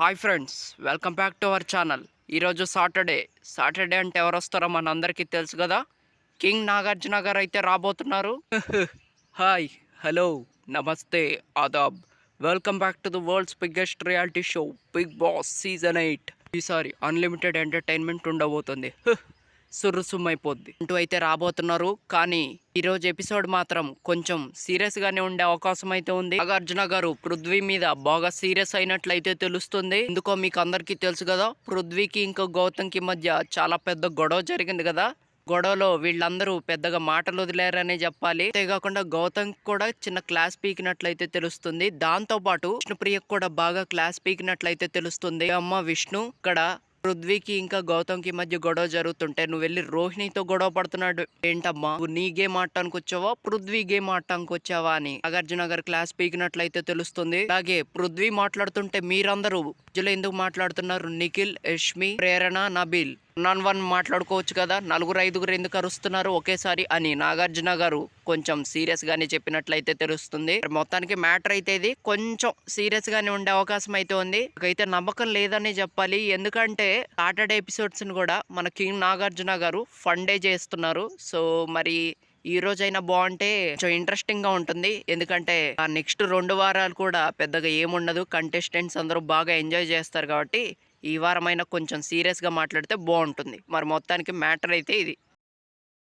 Hi friends, welcome back to our channel. ఈరోజు Saturday అంటే ఎవరు వస్తారో మనందరికీ తెలుసు కదా. కింగ్ నాగార్జున గారు అయితే రాబోతున్నారు. హాయ్, హలో, నమస్తే, ఆదాబ్. Welcome back to the world's biggest reality show Big Boss season 8. ఈసారి అన్లిమిటెడ్ ఎంటర్టైన్మెంట్ ఉండబోతుంది. సుర్రుసుమ్మైపోద్ది అంటూ అయితే రాబోతున్నారు. కానీ ఈరోజు ఎపిసోడ్ మాత్రం కొంచెం సీరియస్ గానే ఉండే అవకాశం అయితే ఉంది. నాగార్జున గారు పృథ్వీ మీద బాగా సీరియస్ అయినట్లయితే తెలుస్తుంది. ఎందుకో మీకు అందరికీ తెలుసు కదా, పృథ్వీకి ఇంకా గౌతమ్కి మధ్య చాలా పెద్ద గొడవ జరిగింది కదా. గొడవలో వీళ్ళందరూ పెద్దగా మాటలు వదిలేరనే చెప్పాలి. అంతేకాకుండా గౌతమ్ కూడా చిన్న క్లాస్ పీకినట్లయితే తెలుస్తుంది. దాంతో పాటు విష్ణుప్రియకు కూడా బాగా క్లాస్ పీకినట్లయితే తెలుస్తుంది. అమ్మ విష్ణు, ఇక్కడ పృథ్వీకి ఇంకా గౌతమ్కి మధ్య గొడవ జరుగుతుంటే నువ్వు వెళ్ళి రోహిణితో గొడవ పడుతున్నాడు ఏంటమ్మా, నువ్వు నీ గేమ్ ఆడటానికి వచ్చావా పృథ్వీ గేమ్ ఆడటానికి వచ్చావా అని నాగార్జున గారు క్లాస్ పీకినట్లయితే తెలుస్తుంది. అలాగే పృథ్వీ మాట్లాడుతుంటే మీరందరూ మధ్యలో ఎందుకు మాట్లాడుతున్నారు? నిఖిల్, యష్మి, ప్రేరణ, నబీల్ వన్ మాట్లాడుకోవచ్చు కదా, నలుగురు ఐదుగురు ఎందుకు అరుస్తున్నారు ఒకేసారి అని నాగార్జున గారు కొంచెం సీరియస్ గానే చెప్పినట్లయితే తెలుస్తుంది. మొత్తానికి మ్యాటర్ అయితే ఇది కొంచెం సీరియస్ గానే ఉండే అవకాశం అయితే ఉంది. నాకైతే నమ్మకం లేదని చెప్పాలి. ఎందుకంటే సాటర్డే ఎపిసోడ్స్ ని కూడా మన కింగ్ నాగార్జున గారు ఫండే చేస్తున్నారు. సో మరి ఈ రోజైనా బాగుంటే కొంచెం ఇంట్రెస్టింగ్ గా ఉంటుంది. ఎందుకంటే ఆ నెక్స్ట్ 2 వారాలు కూడా పెద్దగా ఏముండదు, కంటెస్టెంట్స్ అందరూ బాగా ఎంజాయ్ చేస్తారు కాబట్టి ఈ వారమైనా కొంచెం సీరియస్గా మాట్లాడితే బాగుంటుంది. మరి మొత్తానికి మ్యాటర్ అయితే ఇది.